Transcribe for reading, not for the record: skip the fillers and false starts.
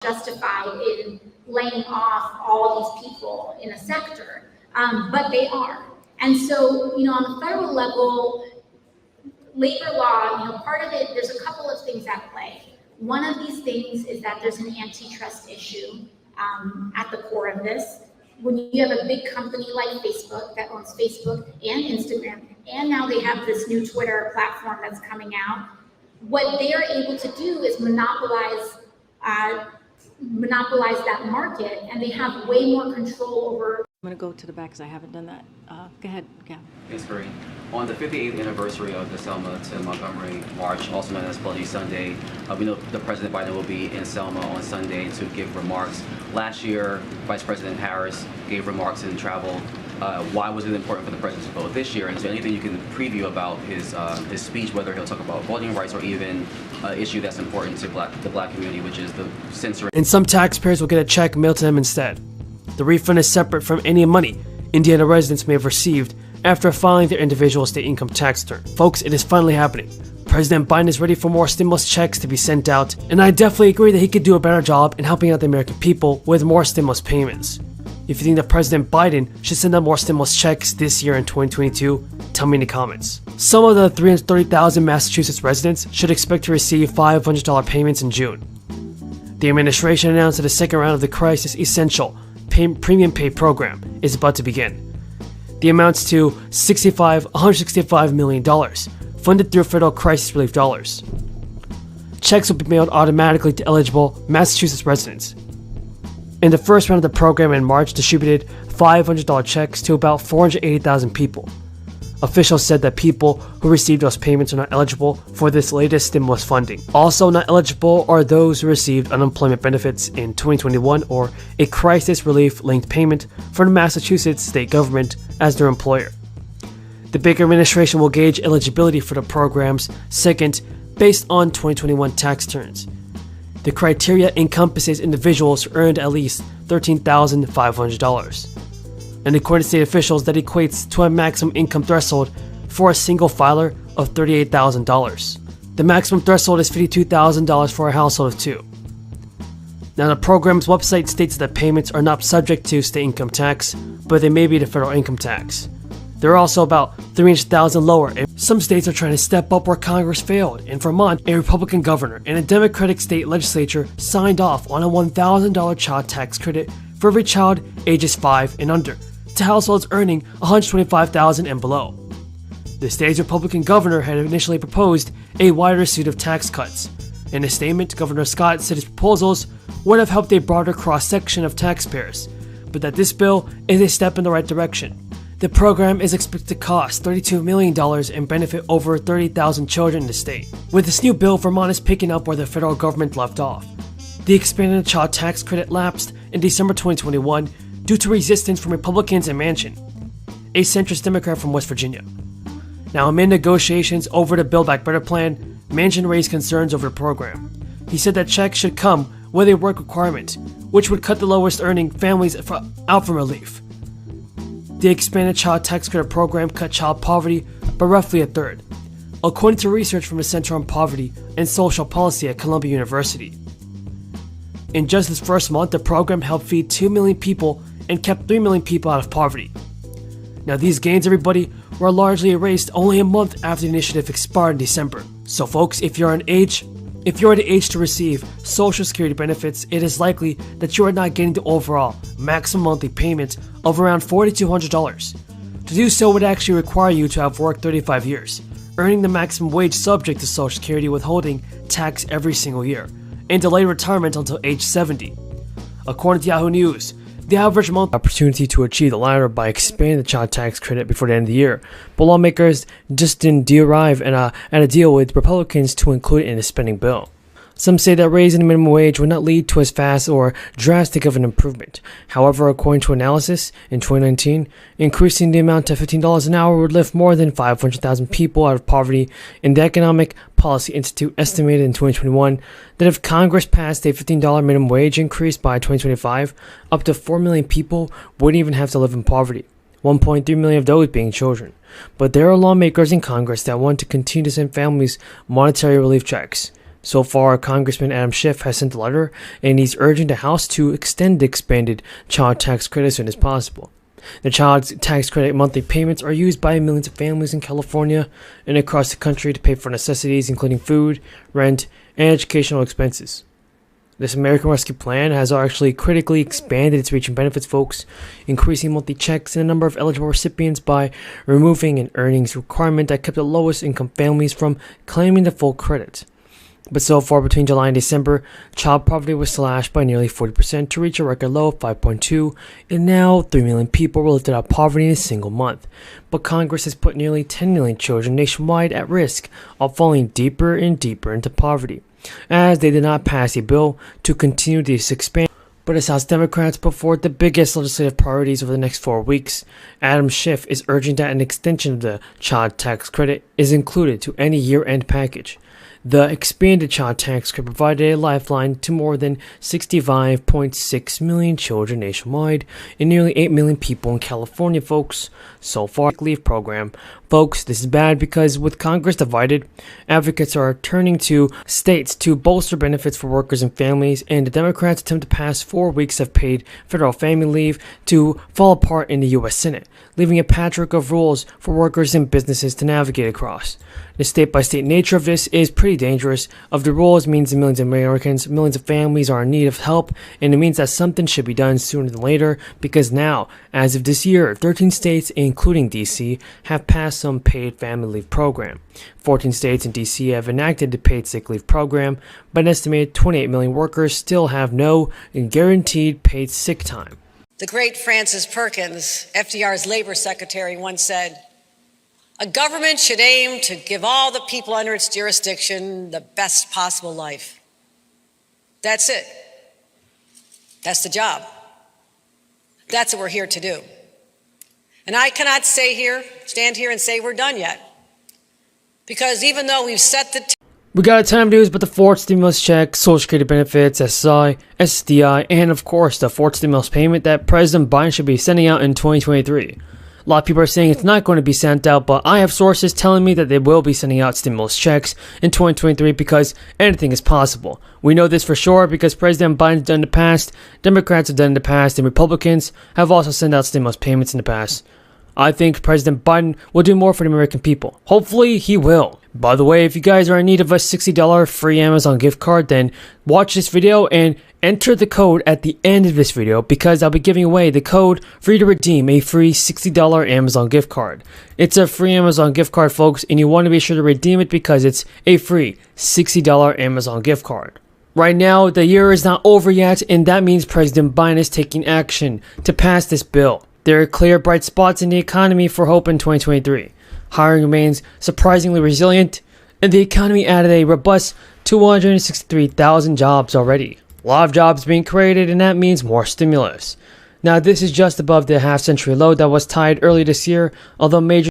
justified in laying off all these people in a sector, but they are. And so, on the federal level, labor law, part of it, there's a couple of things at play. One of these things is that there's an antitrust issue at the core of this. When you have a big company like Facebook that owns Facebook and Instagram, and now they have this new Twitter platform that's coming out, what they are able to do is monopolize that market, and they have way more control over. I'm going to go to the back because I haven't done that. Go ahead, Gab. Thanks, Barry. On the 58th anniversary of the Selma to Montgomery March, also known as Bloody Sunday, we know the President Biden will be in Selma on Sunday to give remarks. Last year, Vice President Harris gave remarks and traveled. Why was it important for the President to go this year? And is there anything you can preview about his speech, whether he'll talk about voting rights or even an issue that's important to the black community, which is the censoring? And some taxpayers will get a check mailed to them instead. The refund is separate from any money Indiana residents may have received after filing their individual state income tax return. Folks, it is finally happening. President Biden is ready for more stimulus checks to be sent out, and I definitely agree that he could do a better job in helping out the American people with more stimulus payments. If you think that President Biden should send out more stimulus checks this year in 2022, tell me in the comments. Some of the 330,000 Massachusetts residents should expect to receive $500 payments in June. The administration announced that the second round of the Crisis Essential Premium Pay Program is about to begin. The amounts to $165 million, funded through federal crisis relief dollars. Checks will be mailed automatically to eligible Massachusetts residents. In the first round of the program in March, distributed $500 checks to about 480,000 people. Officials said that people who received those payments are not eligible for this latest stimulus funding. Also not eligible are those who received unemployment benefits in 2021 or a crisis relief linked payment from the Massachusetts state government as their employer. The Baker administration will gauge eligibility for the programs second based on 2021 tax returns. The criteria encompasses individuals who earned at least $13,500. And according to state officials, that equates to a maximum income threshold for a single filer of $38,000. The maximum threshold is $52,000 for a household of two. Now, the program's website states that payments are not subject to state income tax, but they may be to federal income tax. They're also about $300,000 lower. Some states are trying to step up where Congress failed. In Vermont, a Republican governor and a Democratic state legislature signed off on a $1,000 child tax credit for every child ages 5 and under to households earning $125,000 and below. The state's Republican governor had initially proposed a wider suite of tax cuts. In a statement, Governor Scott said his proposals would have helped a broader cross-section of taxpayers, but that this bill is a step in the right direction. The program is expected to cost $32 million and benefit over 30,000 children in the state. With this new bill, Vermont is picking up where the federal government left off. The expanded child tax credit lapsed in December 2021 due to resistance from Republicans in Manchin, a centrist Democrat from West Virginia. Now, amid negotiations over the Build Back Better plan, Manchin raised concerns over the program. He said that checks should come with a work requirement, which would cut the lowest earning families out from relief. The expanded child tax credit program cut child poverty by roughly a third, according to research from the Center on Poverty and Social Policy at Columbia University. In just this first month, the program helped feed 2 million people and kept 3 million people out of poverty. Now, these gains, everybody, were largely erased only a month after the initiative expired in December. So folks, if you're the age to receive Social Security benefits, it is likely that you are not getting the overall maximum monthly payment of around $4,200. To do so would actually require you to have worked 35 years, earning the maximum wage subject to Social Security withholding tax every single year, and delay retirement until age 70. According to Yahoo News, the average monthly opportunity to achieve the latter by expanding the child tax credit before the end of the year, but lawmakers just didn't arrive at a deal with Republicans to include it in the spending bill. Some say that raising the minimum wage would not lead to as fast or drastic of an improvement. However, according to analysis, in 2019, increasing the amount to $15 an hour would lift more than 500,000 people out of poverty, and the Economic Policy Institute estimated in 2021 that if Congress passed a $15 minimum wage increase by 2025, up to 4 million people wouldn't even have to live in poverty, 1.3 million of those being children. But there are lawmakers in Congress that want to continue to send families monetary relief checks. So far, Congressman Adam Schiff has sent a letter, and he's urging the House to extend the expanded child tax credit as soon as possible. The child tax credit monthly payments are used by millions of families in California and across the country to pay for necessities including food, rent, and educational expenses. This American Rescue Plan has actually critically expanded its reach and benefits folks, increasing monthly checks and the number of eligible recipients by removing an earnings requirement that kept the lowest income families from claiming the full credit. But so far, between July and December, child poverty was slashed by nearly 40% to reach a record low of 5.2, and now 3 million people were lifted out of poverty in a single month. But Congress has put nearly 10 million children nationwide at risk of falling deeper and deeper into poverty, as they did not pass a bill to continue this expansion. But as House Democrats put forward the biggest legislative priorities over the next 4 weeks, Adam Schiff is urging that an extension of the child tax credit is included to any year-end package. The expanded child tax credit provided a lifeline to more than 65.6 million children nationwide and nearly 8 million people in California, folks. So far, leave program. Folks, this is bad because with Congress divided, advocates are turning to states to bolster benefits for workers and families, and the Democrats attempt to pass 4 weeks of paid federal family leave to fall apart in the U.S. Senate, leaving a patchwork of rules for workers and businesses to navigate across. The state-by-state nature of this is pretty dangerous. Of the rules means that millions of Americans, millions of families are in need of help, and it means that something should be done sooner than later, because now, as of this year, 13 states, including D.C., have passed some paid family leave program. 14 states and D.C. have enacted the paid sick leave program, but an estimated 28 million workers still have no guaranteed paid sick time. The great Francis Perkins, FDR's labor secretary, once said, "A government should aim to give all the people under its jurisdiction the best possible life." That's it. That's the job. That's what we're here to do. And I cannot stand here and say we're done yet. Because even though we've set the We got a ton of news about the fourth stimulus check, Social Security benefits, SSI, SSDI, and of course the fourth stimulus payment that President Biden should be sending out in 2023. A lot of people are saying it's not going to be sent out, but I have sources telling me that they will be sending out stimulus checks in 2023 because anything is possible. We know this for sure because President Biden's done in the past, Democrats have done in the past, and Republicans have also sent out stimulus payments in the past. I think President Biden will do more for the American people. Hopefully, he will. By the way, if you guys are in need of a $60 free Amazon gift card, then watch this video and enter the code at the end of this video because I'll be giving away the code for you to redeem a free $60 Amazon gift card. It's a free Amazon gift card, folks, and you want to be sure to redeem it because it's a free $60 Amazon gift card. Right now, the year is not over yet, and that means President Biden is taking action to pass this bill. There are clear bright spots in the economy for hope in 2023. Hiring remains surprisingly resilient, and the economy added a robust 263,000 jobs already. A lot of jobs being created, and that means more stimulus. Now, this is just above the half-century low that was tied early this year, although major